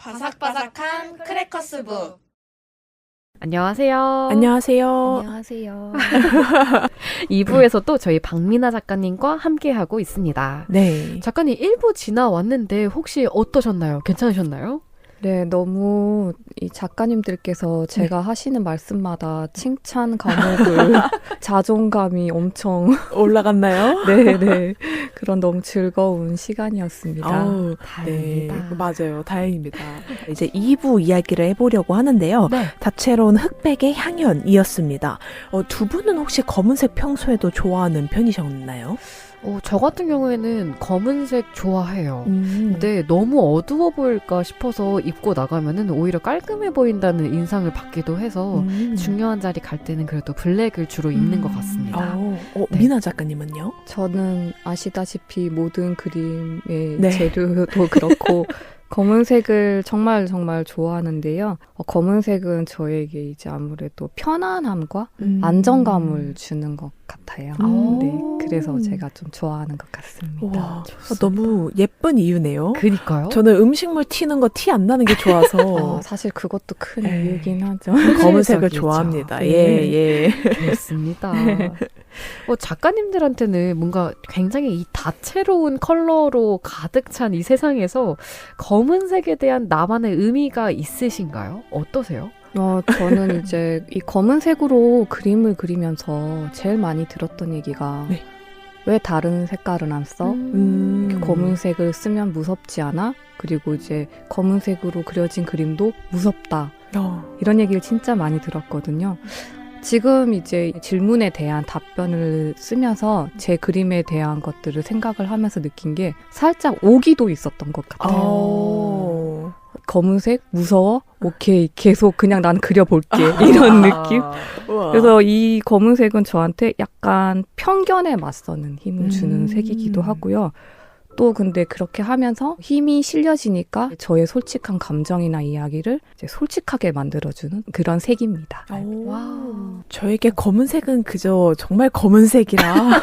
바삭바삭한 크래커스북. 안녕하세요. 안녕하세요. 안녕하세요. 2부에서 또 저희 박민아 작가님과 함께하고 있습니다. 네. 작가님 1부 지나왔는데 혹시 어떠셨나요? 괜찮으셨나요? 네, 너무 이 작가님들께서 제가 하시는 말씀마다 칭찬 과목을 자존감이 엄청 올라갔나요? 네. 그런 너무 즐거운 시간이었습니다. 아우, 다행이다. 네, 맞아요. 다행입니다. 이제 2부 이야기를 해보려고 하는데요. 네. 다채로운 흑백의 향연이었습니다. 두 분은 혹시 검은색 평소에도 좋아하는 편이셨나요? 저 같은 경우에는 검은색 좋아해요. 네. 근데 너무 어두워 보일까 싶어서 입고 나가면은 오히려 깔끔해 보인다는 인상을 받기도 해서 중요한 자리 갈 때는 그래도 블랙을 주로 입는 것 같습니다. 네. 네. 미나 작가님은요? 저는 아시다시피 모든 그림의 네. 재료도 그렇고 검은색을 정말 좋아하는데요. 검은색은 저에게 이제 아무래도 편안함과 안정감을 주는 것 같아요. 네, 그래서 제가 좀 좋아하는 것 같습니다. 와, 너무 예쁜 이유네요. 그니까요. 저는 음식물 튀는 거 티 안 나는 게 좋아서 사실 그것도 큰 네. 이유긴 하죠. 검은색을 현실적이죠. 좋아합니다. 네. 예. 그렇습니다. 작가님들한테는 뭔가 굉장히 이 다채로운 컬러로 가득 찬 이 세상에서 검은색에 대한 나만의 의미가 있으신가요? 어떠세요? 저는 이제 이 검은색으로 그림을 그리면서 제일 많이 들었던 얘기가 네. 왜 다른 색깔은 안 써? 검은색을 쓰면 무섭지 않아? 그리고 이제 검은색으로 그려진 그림도 무섭다. 이런 얘기를 진짜 많이 들었거든요. 지금 이제 질문에 대한 답변을 쓰면서 제 그림에 대한 것들을 생각을 하면서 느낀 게 살짝 오기도 있었던 것 같아요. 검은색? 무서워? 오케이. 계속 그냥 난 그려볼게. 이런 느낌? 우와. 그래서 이 검은색은 저한테 약간 편견에 맞서는 힘을 주는 색이기도 하고요. 또 근데 그렇게 하면서 힘이 실려지니까 저의 솔직한 감정이나 이야기를 이제 솔직하게 만들어주는 그런 색입니다. 와우. 저에게 검은색은 그저 정말 검은색이라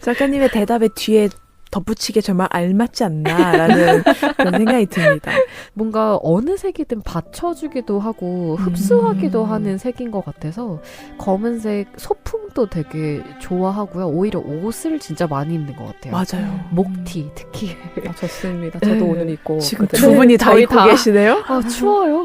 작가님의 대답의 뒤에 덧붙이게 정말 알맞지 않나라는 그런 생각이 듭니다. 뭔가 어느 색이든 받쳐주기도 하고 흡수하기도 하는 색인 것 같아서 검은색 소품도 되게 좋아하고요. 오히려 옷을 진짜 많이 입는 것 같아요. 맞아요. 목티 특히. 좋습니다. 저도 네. 오늘 입고 지금 오거든요. 두 분이 다 저희 입고 다. 계시네요? 추워요.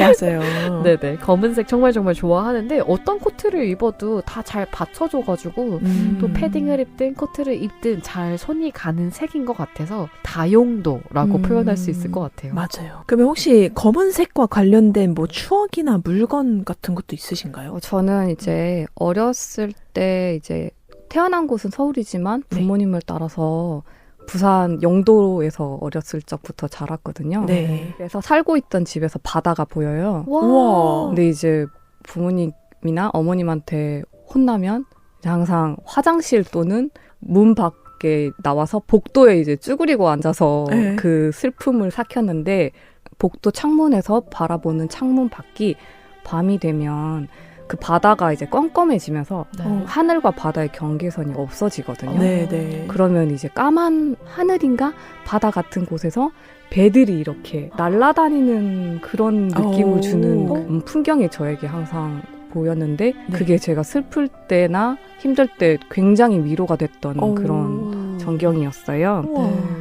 맞아요. 네네. 검은색 정말 좋아하는데 어떤 코트를 입어도 다 잘 받쳐줘가지고 또 패딩을 입든 코트를 입든 잘 손이 가는 색인 것 같아서 다용도라고 표현할 수 있을 것 같아요. 맞아요. 그러면 혹시 검은색과 관련된 뭐 추억이나 물건 같은 것도 있으신가요? 저는 이제 어렸을 때 이제 태어난 곳은 서울이지만 부모님을 따라서 부산 영도에서 어렸을 적부터 자랐거든요. 네. 그래서 살고 있던 집에서 바다가 보여요. 우와. 근데 이제 부모님이나 어머님한테 혼나면 이제 항상 화장실 또는 문 밖에 나와서 복도에 이제 쭈그리고 앉아서 네. 그 슬픔을 삭혔는데 복도 창문에서 바라보는 창문 밖이 밤이 되면 그 바다가 이제 껌껌해지면서 네. 하늘과 바다의 경계선이 없어지거든요. 네. 그러면 이제 까만 하늘인가 바다 같은 곳에서 배들이 이렇게 날아다니는 그런 느낌을 주는 풍경이 저에게 항상 보였는데 그게 제가 슬플 때나 힘들 때 굉장히 위로가 됐던 그런 전경이었어요.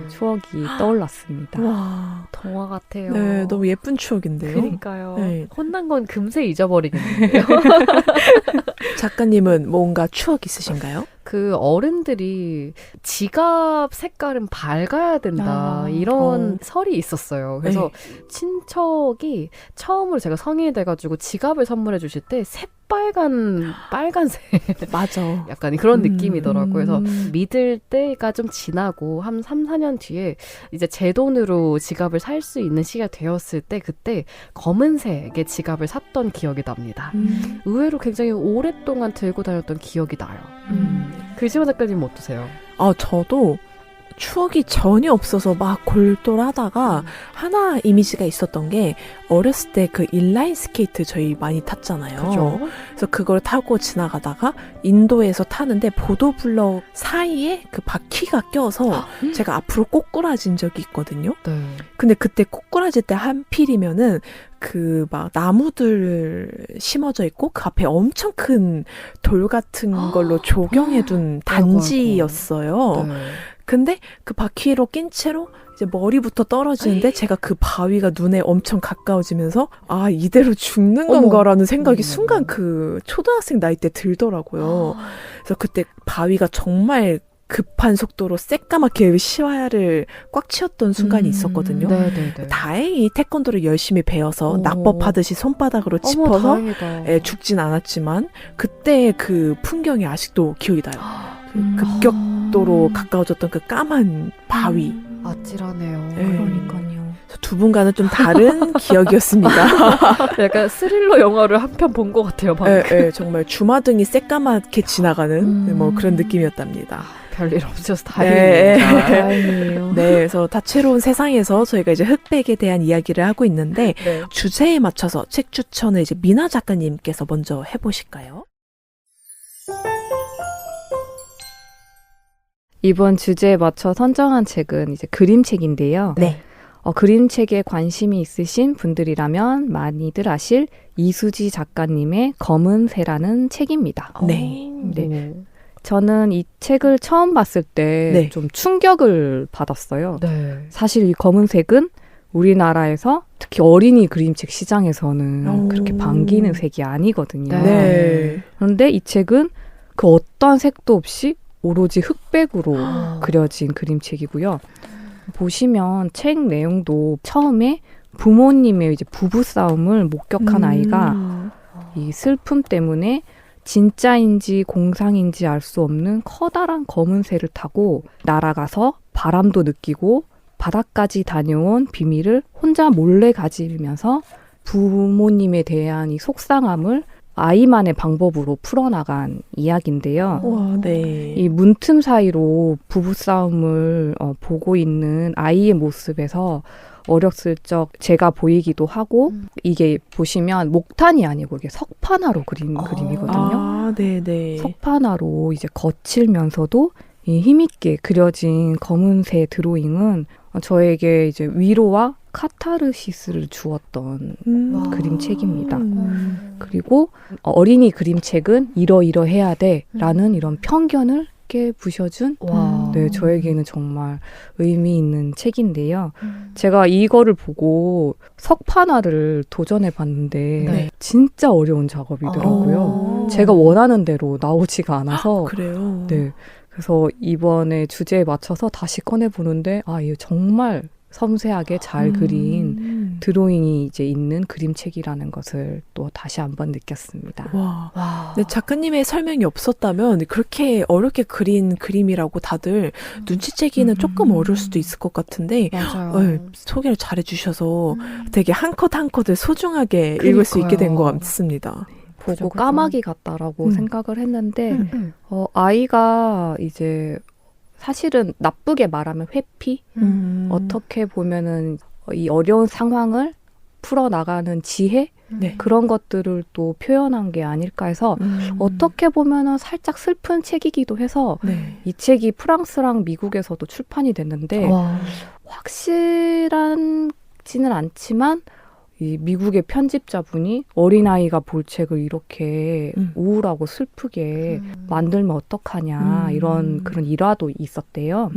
추억이 떠올랐습니다. 와. 동화 같아요. 네, 너무 예쁜 추억인데요. 그러니까요. 네. 혼난 건 금세 잊어버리겠는데요. 작가님은 뭔가 추억 있으신가요? 그 어른들이 지갑 색깔은 밝아야 된다 이런 설이 있었어요. 그래서 친척이 처음으로 제가 성인이 돼가지고 지갑을 선물해 주실 때 빨간색 맞아. 약간 그런 느낌이더라고요. 그래서 믿을 때가 좀 지나고 한 3, 4년 뒤에 이제 제 돈으로 지갑을 살 수 있는 시기가 되었을 때 그때 검은색의 지갑을 샀던 기억이 납니다. 의외로 굉장히 오랫동안 들고 다녔던 기억이 나요. 글지마 작가님 어떠세요? 저도 추억이 전혀 없어서 막 골똘하다가 하나 이미지가 있었던 게 어렸을 때 그 인라인 스케이트 저희 많이 탔잖아요. 그죠? 그래서 그걸 타고 지나가다가 인도에서 타는데 보도블럭 사이에 그 바퀴가 껴서 제가 앞으로 꼬꾸라진 적이 있거든요. 네. 근데 그때 꼬꾸라질 때 한필이면은 그 막 나무들 심어져 있고 그 앞에 엄청 큰 돌 같은 걸로 조경해둔 단지였어요. 네. 근데 그 바퀴로 낀 채로 이제 머리부터 떨어지는데 제가 그 바위가 눈에 엄청 가까워지면서 아 이대로 죽는 어머. 건가라는 생각이 순간 그 초등학생 나이 때 들더라고요. 그래서 그때 바위가 정말 급한 속도로 새까맣게 시야를 꽉 채웠던 순간이 있었거든요. 네네네. 다행히 태권도를 열심히 배워서 오. 낙법하듯이 손바닥으로 어머, 짚어서 다행이다. 죽진 않았지만 그때 그 풍경이 아직도 기억이 나요. 그 급격도로 가까워졌던 그 까만 바위. 아찔하네요. 네. 그러니까요. 두 분과는 좀 다른 기억이었습니다. 약간 스릴러 영화를 한 편 본 것 같아요, 방금. 정말 주마등이 새까맣게 지나가는 뭐 그런 느낌이었답니다. 별일 없어서 네. 다행입니다. 다행이에요. 네, 그래서 다채로운 세상에서 저희가 이제 흑백에 대한 이야기를 하고 있는데 네. 주제에 맞춰서 책 추천을 이제 미나 작가님께서 먼저 해보실까요? 이번 주제에 맞춰 선정한 책은 이제 그림책인데요. 네. 그림책에 관심이 있으신 분들이라면 많이들 아실 이수지 작가님의 검은 새라는 책입니다. 네. 네. 저는 이 책을 처음 봤을 때 좀 네. 충격을 받았어요. 네. 사실 이 검은색은 우리나라에서 특히 어린이 그림책 시장에서는 오. 그렇게 반기는 색이 아니거든요. 네. 그런데 이 책은 그 어떤 색도 없이 오로지 흑백으로 그려진 그림책이고요. 보시면 책 내용도 처음에 부모님의 이제 부부 싸움을 목격한 아이가 이 슬픔 때문에 진짜인지 공상인지 알 수 없는 커다란 검은 새를 타고 날아가서 바람도 느끼고 바다까지 다녀온 비밀을 혼자 몰래 가지면서 부모님에 대한 이 속상함을 아이만의 방법으로 풀어나간 이야기인데요. 와, 네. 이 문틈 사이로 부부싸움을 보고 있는 아이의 모습에서 어렸을 적 제가 보이기도 하고 이게 보시면 목탄이 아니고 이게 석판화로 그린 그림이거든요. 아, 네네. 석판화로 이제 거칠면서도 이 힘있게 그려진 검은새 드로잉은 저에게 이제 위로와 카타르시스를 주었던 그림책입니다. 그리고 어린이 그림책은 이러이러해야 돼라는 이런 편견을 깨부셔준 와. 네, 저에게는 정말 의미 있는 책인데요. 제가 이거를 보고 석판화를 도전해 봤는데 네. 진짜 어려운 작업이더라고요. 오. 제가 원하는 대로 나오지가 않아서 그래요? 네. 그래서 이번에 주제에 맞춰서 다시 꺼내보는데 이거 정말 섬세하게 잘 그린 드로잉이 이제 있는 그림책이라는 것을 또 다시 한번 느꼈습니다. 와. 와. 근데 작가님의 설명이 없었다면 그렇게 어렵게 그린 그림이라고 다들 눈치채기는 조금 어려울 수도 있을 것 같은데 맞아요. 소개를 잘해주셔서 되게 한 컷 한 컷을 소중하게 읽을 수 있게 된 것 그러니까요. 같습니다. 보고 그죠, 그죠. 까마귀 같다라고 생각을 했는데 아이가 이제 사실은 나쁘게 말하면 회피? 어떻게 보면은 이 어려운 상황을 풀어나가는 지혜? 네. 그런 것들을 또 표현한 게 아닐까 해서 어떻게 보면은 살짝 슬픈 책이기도 해서 네. 이 책이 프랑스랑 미국에서도 출판이 됐는데 와. 확실하지는 않지만 이 미국의 편집자분이 어린아이가 볼 책을 이렇게 우울하고 슬프게 만들면 어떡하냐 이런 그런 일화도 있었대요.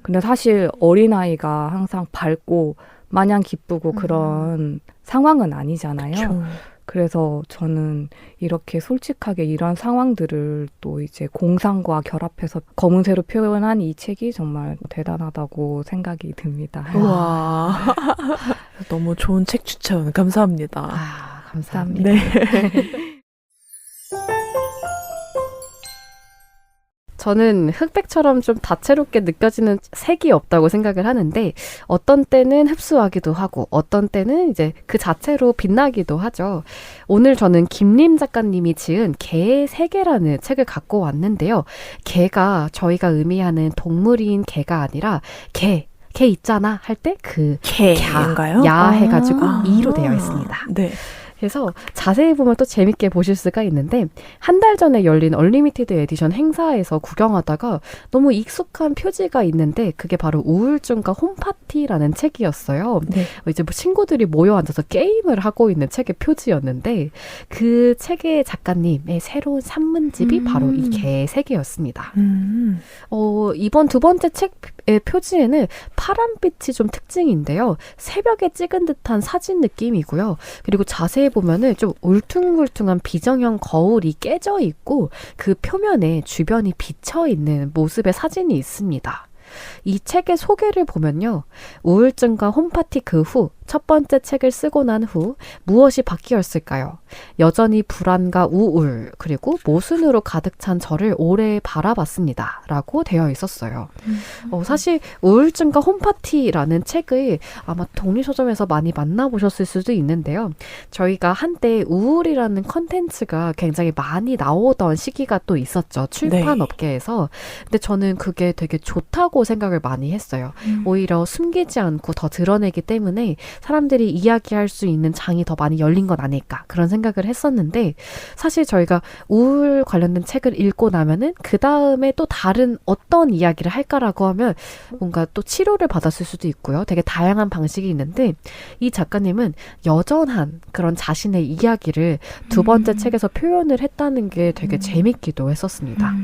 근데 사실 어린아이가 항상 밝고 마냥 기쁘고 그런 상황은 아니잖아요. 그쵸. 그래서 저는 이렇게 솔직하게 이런 상황들을 또 이제 공상과 결합해서 검은새로 표현한 이 책이 정말 대단하다고 생각이 듭니다. 와. 너무 좋은 책 추천 감사합니다. 감사합니다. 네. 저는 흑백처럼 좀 다채롭게 느껴지는 색이 없다고 생각을 하는데 어떤 때는 흡수하기도 하고 어떤 때는 이제 그 자체로 빛나기도 하죠. 오늘 저는 김림 작가님이 지은 개의 세계라는 책을 갖고 왔는데요. 개가 저희가 의미하는 동물인 개가 아니라 개 있잖아 할 때 그 개인가요? 야 해가지고 이로 되어 있습니다. 네. 그래서 자세히 보면 또 재밌게 보실 수가 있는데 한 달 전에 열린 얼리미티드 에디션 행사에서 구경하다가 너무 익숙한 표지가 있는데 그게 바로 우울증과 홈파티라는 책이었어요. 네. 이제 뭐 친구들이 모여 앉아서 게임을 하고 있는 책의 표지였는데 그 책의 작가님의 새로운 산문집이 바로 이 개의 세계였습니다. 이번 두 번째 책의 표지에는 파란빛이 좀 특징인데요. 새벽에 찍은 듯한 사진 느낌이고요. 그리고 자세히 보면은 좀 울퉁불퉁한 비정형 거울이 깨져 있고 그 표면에 주변이 비쳐 있는 모습의 사진이 있습니다. 이 책의 소개를 보면요. 우울증과 홈파티 그 후 첫 번째 책을 쓰고 난 후 무엇이 바뀌었을까요? 여전히 불안과 우울 그리고 모순으로 가득 찬 저를 오래 바라봤습니다. 라고 되어 있었어요. 사실 우울증과 홈파티라는 책을 아마 독립서점에서 많이 만나보셨을 수도 있는데요. 저희가 한때 우울이라는 컨텐츠가 굉장히 많이 나오던 시기가 또 있었죠. 출판 업계에서. 근데 저는 그게 되게 좋다고 생각을 많이 했어요. 오히려 숨기지 않고 더 드러내기 때문에 사람들이 이야기할 수 있는 장이 더 많이 열린 건 아닐까 그런 생각을 했었는데 사실 저희가 우울 관련된 책을 읽고 나면은 그 다음에 또 다른 어떤 이야기를 할까라고 하면 뭔가 또 치료를 받았을 수도 있고요. 되게 다양한 방식이 있는데 이 작가님은 여전한 그런 자신의 이야기를 두 번째 책에서 표현을 했다는 게 되게 재밌기도 했었습니다.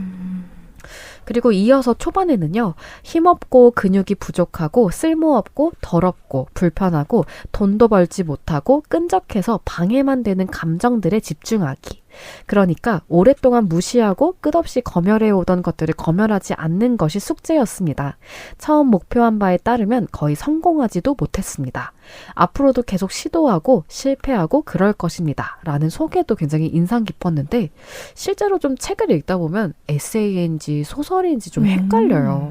그리고 이어서 초반에는요. 힘없고 근육이 부족하고 쓸모없고 더럽고 불편하고 돈도 벌지 못하고 끈적해서 방해만 되는 감정들에 집중하기. 그러니까 오랫동안 무시하고 끝없이 검열해오던 것들을 검열하지 않는 것이 숙제였습니다. 처음 목표한 바에 따르면 거의 성공하지도 못했습니다. 앞으로도 계속 시도하고 실패하고 그럴 것입니다. 라는 소개도 굉장히 인상 깊었는데 실제로 좀 책을 읽다 보면 에세이인지 소설인지 좀 헷갈려요.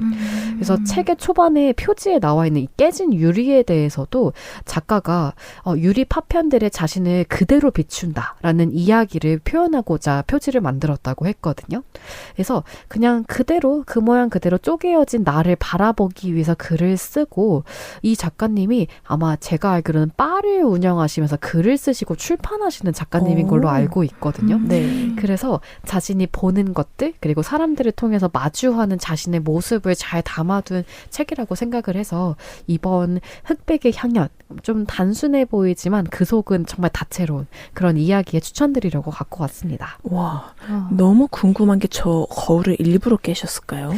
그래서 책의 초반에 표지에 나와 있는 이 깨진 유리에 대해서도 작가가 유리 파편들의 자신을 그대로 비춘다라는 이야기를 표현하고자 표지를 만들었다고 했거든요. 그래서 그냥 그대로 그 모양 그대로 쪼개어진 나를 바라보기 위해서 글을 쓰고 이 작가님이 아마 제가 알기로는 바를 운영하시면서 글을 쓰시고 출판하시는 작가님인 걸로 알고 있거든요. 네. 그래서 자신이 보는 것들 그리고 사람들을 통해서 마주하는 자신의 모습을 잘 담아둔 책이라고 생각을 해서 이번 흑백의 향연 좀 단순해 보이지만 그 속은 정말 다채로운 그런 이야기에 추천드리려고 갖고 왔습니다. 와, 너무 궁금한 게 저 거울을 일부러 깨셨을까요?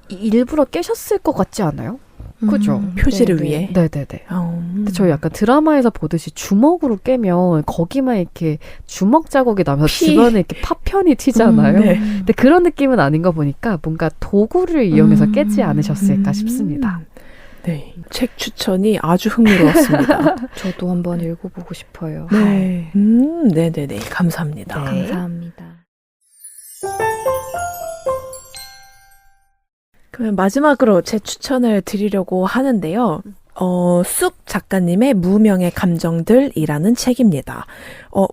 일부러 깨셨을 것 같지 않아요? 그죠? 표지를 네네. 위해. 네네네. 근데 저희 약간 드라마에서 보듯이 주먹으로 깨면 거기만 이렇게 주먹 자국이 나면서 주변에 이렇게 파편이 튀잖아요. 네. 근데 그런 느낌은 아닌 거 보니까 뭔가 도구를 이용해서 깨지 않으셨을까 싶습니다. 네. 책 추천이 아주 흥미로웠습니다. 저도 한번 읽어보고 싶어요. 네. 네네네. 감사합니다. 네. 감사합니다. 그러면 마지막으로 제 추천을 드리려고 하는데요. 쑥 작가님의 무명의 감정들이라는 책입니다.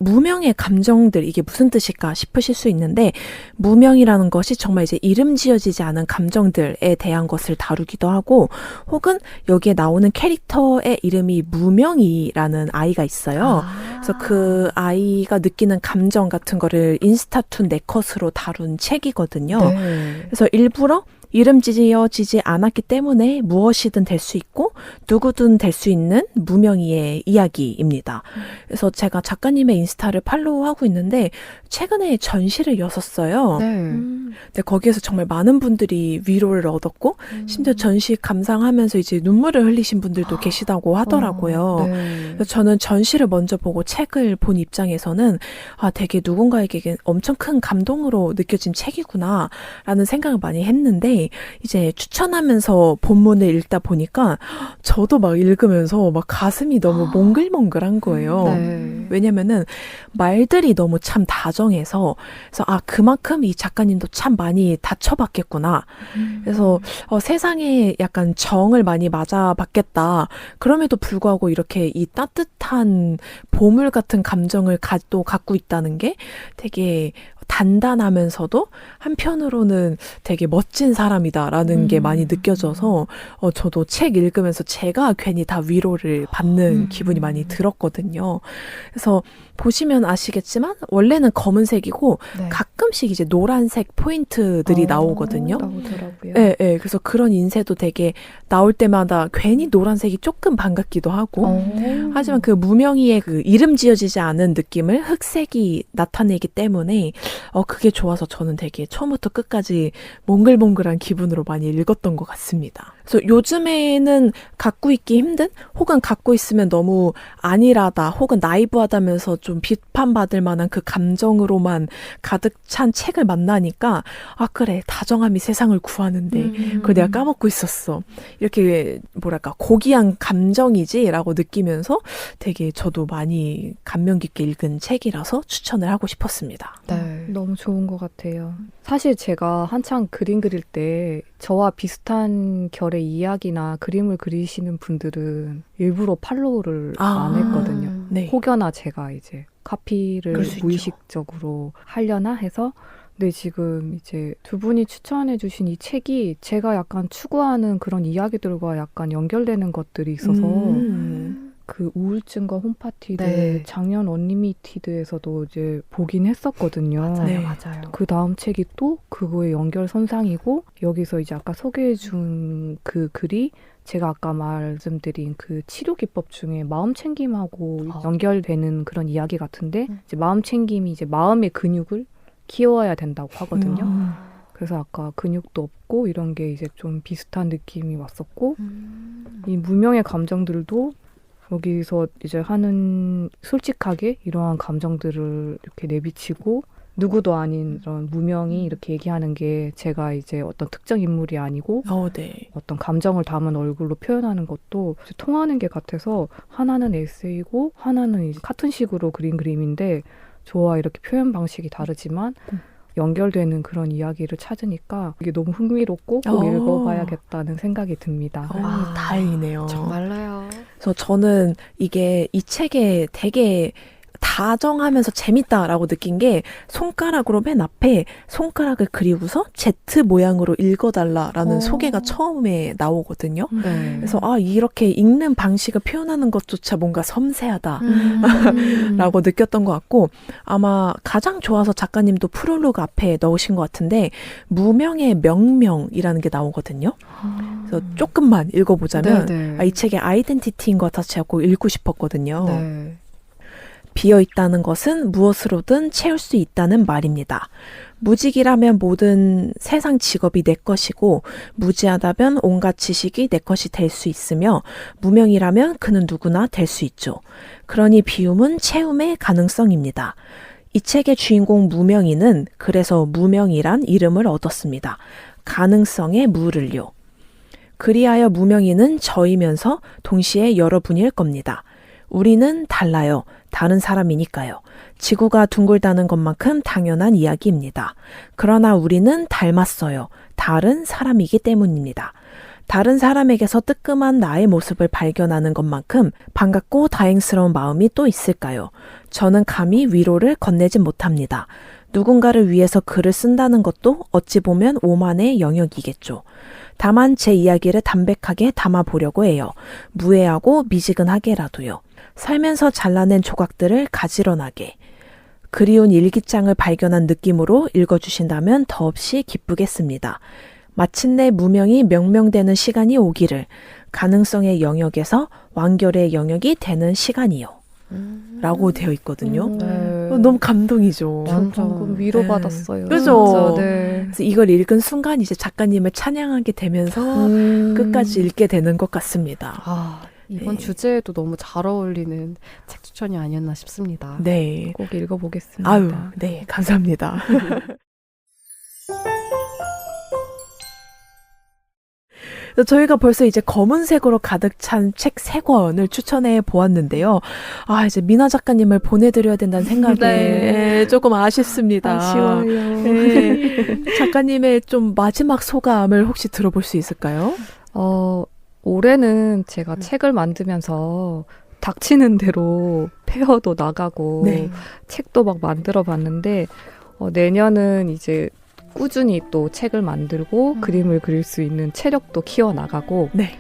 무명의 감정들, 이게 무슨 뜻일까 싶으실 수 있는데, 무명이라는 것이 정말 이제 이름 지어지지 않은 감정들에 대한 것을 다루기도 하고, 혹은 여기에 나오는 캐릭터의 이름이 무명이라는 아이가 있어요. 그래서 그 아이가 느끼는 감정 같은 거를 인스타툰 4컷으로 다룬 책이거든요. 네. 그래서 일부러 이름 지어지지 않았기 때문에 무엇이든 될 수 있고 누구든 될 수 있는 무명이의 이야기입니다. 그래서 제가 작가님의 인스타를 팔로우하고 있는데 최근에 전시를 여셨어요. 네. 근데 거기에서 정말 많은 분들이 위로를 얻었고 심지어 전시 감상하면서 이제 눈물을 흘리신 분들도 계시다고 하더라고요. 네. 그래서 저는 전시를 먼저 보고 책을 본 입장에서는 되게 누군가에게 엄청 큰 감동으로 느껴진 책이구나 라는 생각을 많이 했는데 했는데 이제 추천하면서 본문을 읽다 보니까 저도 막 읽으면서 막 가슴이 너무 몽글몽글한 거예요. 네. 왜냐면은 말들이 너무 참 다정해서 그래서 그만큼 이 작가님도 참 많이 다쳐봤겠구나. 그래서 세상에 약간 정을 많이 맞아봤겠다. 그럼에도 불구하고 이렇게 이 따뜻한 보물 같은 감정을 또 갖고 있다는 게 되게 단단하면서도 한편으로는 되게 멋진 사람이다라는 게 많이 느껴져서 저도 책 읽으면서 제가 괜히 다 위로를 받는 기분이 많이 들었거든요. 그래서 보시면 아시겠지만 원래는 검은색이고 네. 가끔씩 이제 노란색 포인트들이 나오거든요. 나오더라고요. 네, 네. 그래서 그런 인쇄도 되게 나올 때마다 괜히 노란색이 조금 반갑기도 하고 하지만 그 무명이의 그 이름 지어지지 않은 느낌을 흑색이 나타내기 때문에 그게 좋아서 저는 되게 처음부터 끝까지 몽글몽글한 기분으로 많이 읽었던 것 같습니다. 그래서 요즘에는 갖고 있기 힘든 혹은 갖고 있으면 너무 안일하다 혹은 나이브하다면서 좀 비판받을 만한 그 감정으로만 가득 찬 책을 만나니까 그래 다정함이 세상을 구하는데 그걸 내가 까먹고 있었어. 이렇게 뭐랄까 고귀한 감정이지라고 느끼면서 되게 저도 많이 감명 깊게 읽은 책이라서 추천을 하고 싶었습니다. 네. 너무 좋은 것 같아요. 사실 제가 한창 그림 그릴 때 저와 비슷한 결의 이야기나 그림을 그리시는 분들은 일부러 팔로우를 안 했거든요. 네. 혹여나 제가 이제 카피를 그럴 수 있죠. 무의식적으로 하려나 해서 근데 지금 이제 두 분이 추천해 주신 이 책이 제가 약간 추구하는 그런 이야기들과 약간 연결되는 것들이 있어서 그 우울증과 홈파티를 네. 작년 언리미티드에서도 이제 보긴 했었거든요. 네. 맞아요. 그 다음 책이 또 그거의 연결선상이고 여기서 이제 아까 소개해준 그 글이 제가 아까 말씀드린 그 치료 기법 중에 마음 챙김하고 연결되는 그런 이야기 같은데 이제 마음 챙김이 이제 마음의 근육을 키워야 된다고 하거든요. 그래서 아까 근육도 없고 이런 게 이제 좀 비슷한 느낌이 왔었고 이 무명의 감정들도 여기서 이제 하는 솔직하게 이러한 감정들을 이렇게 내비치고 누구도 아닌 이런 무명이 이렇게 얘기하는 게 제가 이제 어떤 특정 인물이 아니고 네. 어떤 감정을 담은 얼굴로 표현하는 것도 통하는 게 같아서 하나는 에세이고 하나는 이제 카툰식으로 그린 그림인데 저와 이렇게 표현 방식이 다르지만 연결되는 그런 이야기를 찾으니까 이게 너무 흥미롭고 꼭 읽어봐야겠다는 생각이 듭니다. 다행이네요. 정말로요. 그래서 저는 이 책에 되게 다정하면서 재밌다라고 느낀 게 손가락으로 맨 앞에 손가락을 그리고서 Z 모양으로 읽어달라라는 소개가 처음에 나오거든요. 네. 그래서 이렇게 읽는 방식을 표현하는 것조차 뭔가 섬세하다라고 느꼈던 것 같고 아마 가장 좋아서 작가님도 프롤로그 앞에 넣으신 것 같은데 무명의 명명이라는 게 나오거든요. 그래서 조금만 읽어보자면 네. 이 책의 아이덴티티인 것 같아서 제가 꼭 읽고 싶었거든요. 네. 비어있다는 것은 무엇으로든 채울 수 있다는 말입니다. 무직이라면 모든 세상 직업이 내 것이고 무지하다면 온갖 지식이 내 것이 될 수 있으며 무명이라면 그는 누구나 될 수 있죠. 그러니 비움은 채움의 가능성입니다. 이 책의 주인공 무명이는 그래서 무명이란 이름을 얻었습니다. 가능성의 무를요. 그리하여 무명이는 저이면서 동시에 여러분일 겁니다. 우리는 달라요. 다른 사람이니까요. 지구가 둥글다는 것만큼 당연한 이야기입니다. 그러나 우리는 닮았어요. 다른 사람이기 때문입니다. 다른 사람에게서 뜨끔한 나의 모습을 발견하는 것만큼 반갑고 다행스러운 마음이 또 있을까요? 저는 감히 위로를 건네진 못합니다. 누군가를 위해서 글을 쓴다는 것도 어찌 보면 오만의 영역이겠죠. 다만 제 이야기를 담백하게 담아보려고 해요. 무해하고 미지근하게라도요. 살면서 잘라낸 조각들을 가지런하게. 그리운 일기장을 발견한 느낌으로 읽어주신다면 더없이 기쁘겠습니다. 마침내 무명이 명명되는 시간이 오기를, 가능성의 영역에서 완결의 영역이 되는 시간이요. 라고 되어 있거든요. 네. 너무 감동이죠. 저 방금 위로받았어요. 그죠? 진짜, 네. 그래서 이걸 읽은 순간 이제 작가님을 찬양하게 되면서 끝까지 읽게 되는 것 같습니다. 이번 네. 주제에도 너무 잘 어울리는 책 추천이 아니었나 싶습니다. 네. 꼭 읽어보겠습니다. 네, 감사합니다. 저희가 벌써 이제 검은색으로 가득 찬 책 3권을 추천해 보았는데요. 아, 이제 미나 작가님을 보내드려야 된다는 생각에 네. 조금 아쉽습니다. 아쉬워요. 네. 작가님의 좀 마지막 소감을 혹시 들어볼 수 있을까요? 올해는 제가 책을 만들면서 닥치는 대로 페어도 나가고 네. 책도 막 만들어 봤는데 내년은 이제 꾸준히 또 책을 만들고 그림을 그릴 수 있는 체력도 키워나가고 네.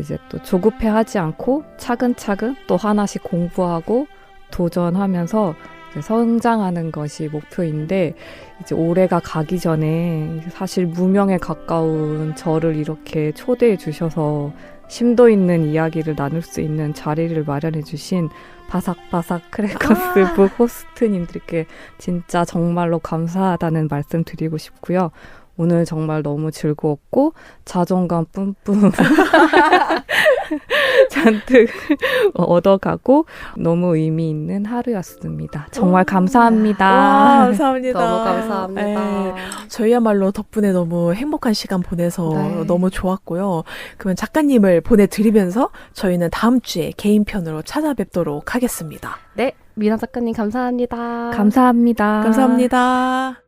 이제 또 조급해하지 않고 차근차근 또 하나씩 공부하고 도전하면서 이제 성장하는 것이 목표인데 이제 올해가 가기 전에 사실 무명에 가까운 저를 이렇게 초대해 주셔서 심도 있는 이야기를 나눌 수 있는 자리를 마련해 주신 바삭바삭 크래커스북 호스트님들께 진짜 정말로 감사하다는 말씀 드리고 싶고요. 오늘 정말 너무 즐거웠고 자존감 뿜뿜 잔뜩 얻어가고 너무 의미 있는 하루였습니다. 정말 감사합니다. 와, 감사합니다. 너무 감사합니다. 네. 저희야말로 덕분에 너무 행복한 시간 보내서 네. 너무 좋았고요. 그러면 작가님을 보내드리면서 저희는 다음 주에 개인편으로 찾아뵙도록 하겠습니다. 네, 미나 작가님 감사합니다. 감사합니다. 감사합니다.